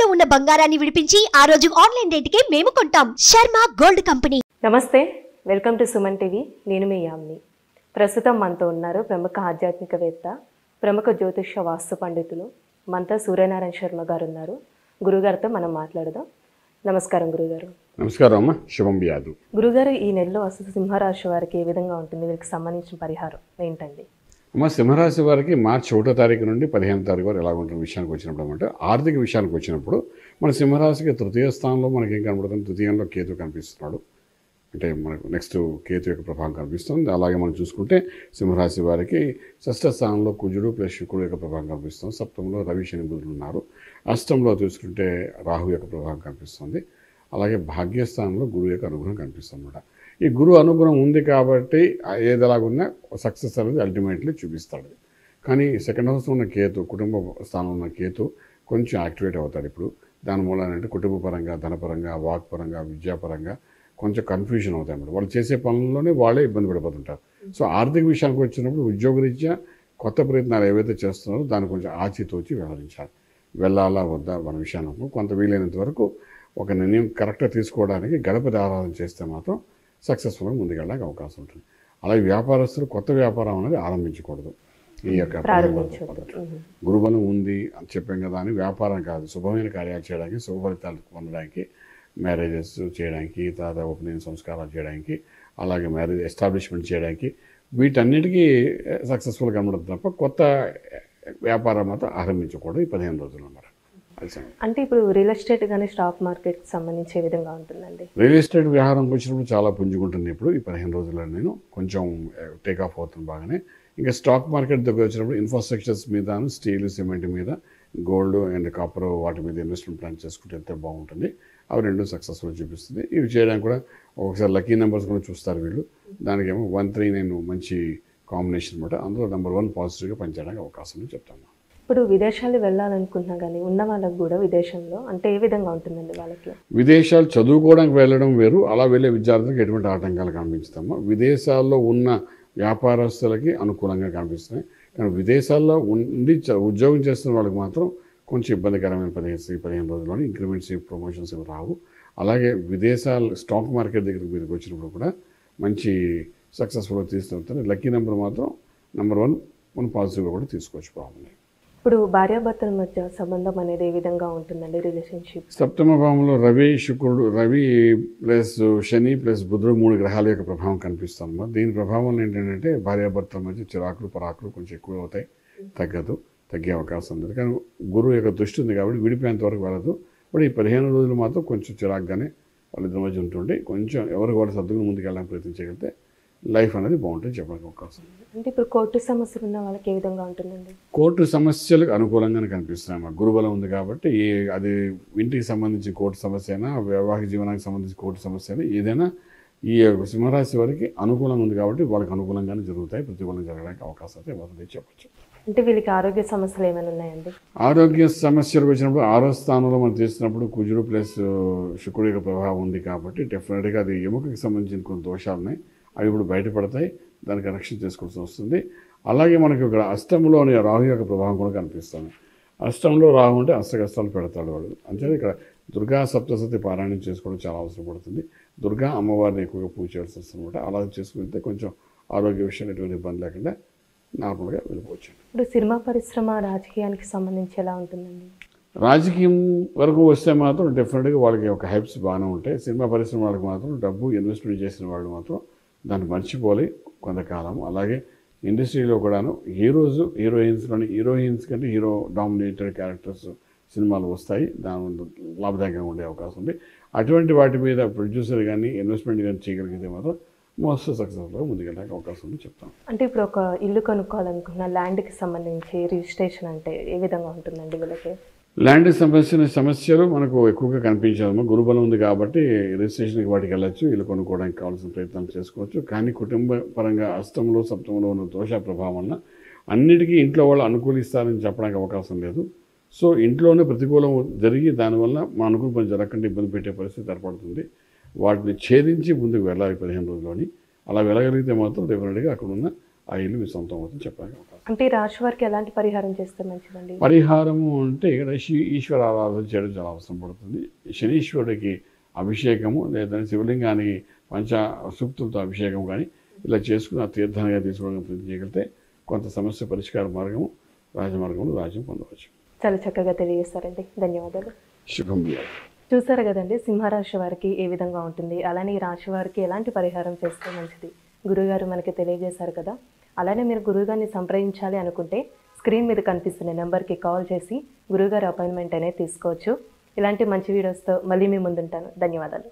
తాకట్టులో ఉన్న బంగారాన్ని విడిపించి ఆ రోజు ఆన్లైన్ రేటుకే మేము కొంటాం. Sharma gold company. నమస్తే, వెల్కమ్ టు సుమన్ టీవీ. నేను మీ యామ్ని. ప్రస్తుతం మనతో ఉన్నారు ప్రముఖ ఆధ్యాత్మికవేత్త, ప్రముఖ జ్యోతిష వాస్తు పండితులు మనతో సూర్యనారాయణ శర్మ గారు ఉన్నారు. గురుగారితో మనం మాట్లాడదాం. నమస్కారం గురుగారు. నమస్కారం అమ్మ, శుభం వ్యాధు. గురుగారు, ఈ నెలలో అసలు సింహరాశి వారికి ఏ విధంగా ఉంటుంది? వీరికి సంబంధించిన పరిహారం ఏంటండి? అమ్మ, సింహరాశి వారికి మార్చి 1వ తారీఖు నుండి 15వ తారీఖు వరకు ఎలా ఉంటుంది విషయానికి వచ్చినప్పుడు అంటే ఆర్థిక విషయానికి వచ్చినప్పుడు మన సింహరాశికి తృతీయ స్థానంలో మనకి ఏం కనబడుతుంది? తృతీయంలో కేతు కనిపిస్తున్నాడు. అంటే మనకు నెక్స్ట్ కేతు యొక్క ప్రభావం కనిపిస్తుంది. అలాగే మనం చూసుకుంటే సింహరాశి వారికి షష్ఠ స్థానంలో కుజుడు ప్లస్ శుక్రుడు యొక్క ప్రభావం కనిపిస్తుంది. సప్తమంలో రవి శని బుధులు ఉన్నారు. అష్టంలో చూసుకుంటే రాహు యొక్క ప్రభావం కనిపిస్తుంది. అలాగే భాగ్యస్థానంలో గురువు యొక్క అనుగ్రహం కనిపిస్తుంది అన్నమాట. ఈ గురువు అనుగ్రహం ఉంది కాబట్టి ఏది ఎలాగున్నా సక్సెస్ అనేది అల్టిమేట్లీ చూపిస్తాడు. కానీ సెకండ్ హౌస్లో ఉన్న కేతు, కుటుంబ స్థానంలో ఉన్న కేతు కొంచెం యాక్టివేట్ అవుతాడు. ఇప్పుడు దాని మూలనంటే కుటుంబ పరంగా, ధనపరంగా, వాక్ పరంగా, విద్యాపరంగా కొంచెం కన్ఫ్యూజన్ అవుతాయి అన్నమాట. వాళ్ళు చేసే పనుల్లోనే వాళ్ళే ఇబ్బంది పడిపోతుంటారు. సో ఆర్థిక విషయానికి వచ్చినప్పుడు ఉద్యోగరీత్యా కొత్త ప్రయత్నాలు ఏవైతే చేస్తున్నారో దాన్ని కొంచెం ఆచితూచి వ్యవహరించాలి. వెళ్ళాలా వద్దా మన విషయానికి కొంత వీలైనంత వరకు ఒక నిర్ణయం కరెక్ట్గా తీసుకోవడానికి గణపతి ఆరాధన చేస్తే మాత్రం సక్సెస్ఫుల్గా ముందుకెళ్ళడానికి అవకాశం ఉంటుంది. అలాగే వ్యాపారస్తులు కొత్త వ్యాపారం అనేది ఆరంభించకూడదు. ఈ యొక్క గురుబలం ఉంది అని చెప్పాం కదా అని వ్యాపారం కాదు, శుభమైన కార్యాలు చేయడానికి, శుభ ఫలితాలు పొందడానికి, మ్యారేజెస్ చేయడానికి, తర్వాత ఓపెనింగ్ సంస్కారాలు చేయడానికి, అలాగే మ్యారేజ్ ఎస్టాబ్లిష్మెంట్ చేయడానికి, వీటన్నిటికీ సక్సెస్ఫుల్గా కనబడుతుంది తప్ప కొత్త వ్యాపారం మాత్రం ఆరంభించకూడదు ఈ 15 రోజులు అన్నమాట. అంటే ఇప్పుడు రియల్ ఎస్టేట్ కానీ స్టాక్ మార్కెట్కి సంబంధించి ఏ విధంగా ఉంటుందండి? రియల్ ఎస్టేట్ వ్యవహారంకి వచ్చినప్పుడు చాలా పుంజుకుంటుంది. ఇప్పుడు ఈ 15 రోజుల్లో నేను కొంచెం టేక్ ఆఫ్ అవుతుంది బాగానే. ఇంకా స్టాక్ మార్కెట్ దగ్గర వచ్చినప్పుడు ఇన్ఫ్రాస్ట్రక్చర్స్ మీద, స్టీల్, సిమెంట్ మీద, గోల్డ్ అండ్ కాపర్ వాటి మీద ఇన్వెస్ట్మెంట్ ప్లాన్ చేసుకుంటే ఎంత బాగుంటుంది. అవి రెండు సక్సెస్ఫుల్ చూపిస్తుంది. ఇవి చేయడానికి కూడా ఒకసారి లక్కీ నెంబర్స్ కూడా చూస్తారు వీళ్ళు. దానికేమో 139 మంచి కాంబినేషన్ అనమాట. అందులో నెంబర్ 1 పాజిటివ్గా పనిచేయడానికి అవకాశం అని చెప్తాను. ఇప్పుడు విదేశాలు వెళ్ళాలనుకుంటున్నా కానీ ఉన్న వాళ్ళకి కూడా విదేశంలో అంటే ఏ విధంగా ఉంటుందండి వాళ్ళకి? విదేశాలు చదువుకోవడానికి వెళ్ళడం వేరు, అలా వెళ్ళే విద్యార్థులకు ఎటువంటి ఆటంకాలు కనిపించుతామో విదేశాల్లో ఉన్న వ్యాపారస్తులకి అనుకూలంగా కనిపిస్తున్నాయి. కానీ విదేశాల్లో ఉండి ఉద్యోగం చేస్తున్న వాళ్ళకి మాత్రం కొంచెం ఇబ్బందికరమైన 15 రోజుల్లోనే ఇంక్రిమెంట్స్, ప్రమోషన్స్ ఇవి రావు. అలాగే విదేశాలు స్టాక్ మార్కెట్ దగ్గరికి మీదకి వచ్చినప్పుడు కూడా మంచి సక్సెస్ఫుల్గా తీసుకుంటారు. లక్కీ నెంబర్ మాత్రం నెంబర్ 1 పాజిటివ్గా కూడా తీసుకోవచ్చు. బాగుంది. ఇప్పుడు భార్యాభర్తల మధ్య సంబంధం అనేది ఏ విధంగా ఉంటుందండి? రిలేషన్షిప్ సప్తమ భావంలో రవి ప్లస్ శని ప్లస్ బుధుడు 3 గ్రహాల యొక్క ప్రభావం కనిపిస్తుంది. దీని ప్రభావం ఏంటంటే భార్యాభర్తల మధ్య చిరాకులు పరాకులు కొంచెం ఎక్కువ అవుతాయి. తగ్గే అవకాశం ఉంది. కానీ గురువు యొక్క దృష్టి ఉంది కాబట్టి విడిపోయేంత వరకు వెళ్ళదు. ఇప్పుడు ఈ 15 రోజులు మాత్రం కొంచెం చిరాకుగానే వాళ్ళిద్దరి మధ్య ఉంటుండే కొంచెం ఎవరికి వాళ్ళు సర్దుకుని ముందుకు వెళ్ళడానికి ప్రయత్నించగలిగితే లైఫ్ అనేది బాగుంటుంది చెప్పడానికి అవకాశం. అంటే ఇప్పుడు కోర్టు సమస్యలు ఉన్న వాళ్ళకి ఏ విధంగా ఉంటుందండి? కోర్టు సమస్యలకు అనుకూలంగానే కనిపిస్తున్నాయి. మా గురుబలం ఉంది కాబట్టి అది ఇంటికి సంబంధించి కోర్టు సమస్య అయినా, వైవాహిక జీవనానికి సంబంధించి కోర్టు సమస్య అయినా ఏదైనా ఈ సింహరాశి వారికి అనుకూలంగా ఉంది కాబట్టి వాళ్ళకి అనుకూలంగానే జరుగుతాయి. ప్రతికూలంగా జరగడానికి అవకాశం అయితే ఎవరిది చెప్పచ్చు. అంటే వీళ్ళకి ఆరోగ్య సమస్యలు ఏమైనా ఉన్నాయండి? ఆరోగ్య సమస్యలు వచ్చినప్పుడు 6వ స్థానంలో మనం తీసినప్పుడు కుజుడు ప్లస్ శుక్రుడు యొక్క ప్రభావం ఉంది కాబట్టి డెఫినెట్గా అది ఎముకకి సంబంధించిన కొన్ని దోషాలు ఉన్నాయి. అవి ఇప్పుడు బయటపడతాయి. దానికి రక్షణ చేసుకోవాల్సి వస్తుంది. అలాగే మనకి ఇక్కడ అష్టంలోని రాహు యొక్క ప్రభావం కూడా కనిపిస్తుంది. అష్టంలో రాహు అంటే అష్టకష్టాలు పెడతాడు వాడు. అంటే ఇక్కడ దుర్గా సప్తశతి పారాయణం చేసుకోవడం చాలా అవసరం పడుతుంది. దుర్గా అమ్మవారిని ఎక్కువగా పూజ చేయాల్సి వస్తుంది అనమాట. అలా చేసుకుంటే కొంచెం ఆరోగ్య విషయంలో ఎటువంటి ఇబ్బంది లేకుండా నార్మల్గా వెళ్ళిపోవచ్చు. ఇప్పుడు సినిమా పరిశ్రమ, రాజకీయానికి సంబంధించి ఎలా ఉంటుందండి? రాజకీయం వరకు వస్తే మాత్రం డెఫినెట్గా వాళ్ళకి ఒక హైప్స్ బాగానే ఉంటాయి. సినిమా పరిశ్రమ వాళ్ళకి మాత్రం డబ్బు ఇన్వెస్ట్మెంట్ చేసిన వాళ్ళు మాత్రం దాన్ని మర్చిపోవాలి కొంతకాలం. అలాగే ఇండస్ట్రీలో కూడాను హీరోయిన్స్ కంటే హీరో డామినేటెడ్ క్యారెక్టర్స్ సినిమాలు వస్తాయి. దాని లాభదాయకంగా ఉండే అవకాశం ఉంది. అటువంటి వాటి మీద ప్రొడ్యూసర్ కానీ ఇన్వెస్ట్మెంట్ కానీ చేయగలిగితే మాత్రం మోస్ట్ సక్సెస్ఫుల్గా ముందుకెళ్ళడానికి అవకాశం ఉంది చెప్తాను. అంటే ఇప్పుడు ఒక ఇల్లు కొనుక్కోవాలనుకున్న ల్యాండ్కి సంబంధించి రిజిస్ట్రేషన్ అంటే ఏ విధంగా ఉంటుందండి వీళ్ళకి? ల్యాండ్ సంబంధించిన సమస్యలు మనకు ఎక్కువగా కనిపించదమ్మా. గురుబలం ఉంది కాబట్టి రిజిస్ట్రేషన్కి వాటికి వెళ్ళచ్చు, ఇల్లు కొనుక్కోవడానికి కావాల్సిన ప్రయత్నాలు చేసుకోవచ్చు. కానీ కుటుంబ పరంగా అష్టంలో సప్తమంలో ఉన్న దోష ప్రభావం వల్ల అన్నిటికీ ఇంట్లో వాళ్ళు అనుకూలిస్తారని చెప్పడానికి అవకాశం లేదు. సో ఇంట్లోనే ప్రతికూలం జరిగి దానివల్ల మా అనుకూల పని జరగకుండా ఇబ్బంది పెట్టే పరిస్థితి ఏర్పడుతుంది. వాటిని ఛేదించి ముందుకు వెళ్ళాలి 15 రోజుల్లోని. అలా వెళ్ళగలిగితే మాత్రం డెఫినెట్గా అక్కడ ఉన్న ఆ ఇల్లు మీ సొంతం అవుతుంది చెప్పడానికి అవకాశం. అంటే ఈ రాశి వారికి ఎలాంటి పరిహారం చేస్తే మంచిదండి? పరిహారము అంటే ఇక్కడ ఈశ్వర ఆరాధన చేయడం చాలా అవసరం పడుతుంది. శనీశ్వరుడికి అభిషేకము లేదంటే శివలింగానికి పంచ సూక్తులతో అభిషేకం కానీ ఇలా చేసుకుని ఆ తీర్థంగా తీసుకోవడం ప్రయత్నం చేయగలిగితే కొంత సమస్య పరిష్కార మార్గము రాజమార్గంలో రాజ్యం పొందవచ్చు. చాలా చక్కగా తెలియజేస్తారండి, ధన్యవాదాలు. శుభం వ్యాధి. చూసారు కదండి సింహరాశి వారికి ఏ విధంగా ఉంటుంది, అలానే ఈ రాశి వారికి ఎలాంటి పరిహారం చేస్తే మంచిది గురుగారు మనకి తెలియజేశారు కదా. అలానే మీరు గురువుగారిని సంప్రదించాలి అనుకుంటే స్క్రీన్ మీద కనిపిస్తున్న నెంబర్కి కాల్ చేసి గురువుగారి అపాయింట్మెంట్ అనేది తీసుకోవచ్చు. ఇలాంటి మంచి వీడియోస్తో మళ్ళీ మీ ముందుంటాను. ధన్యవాదాలు.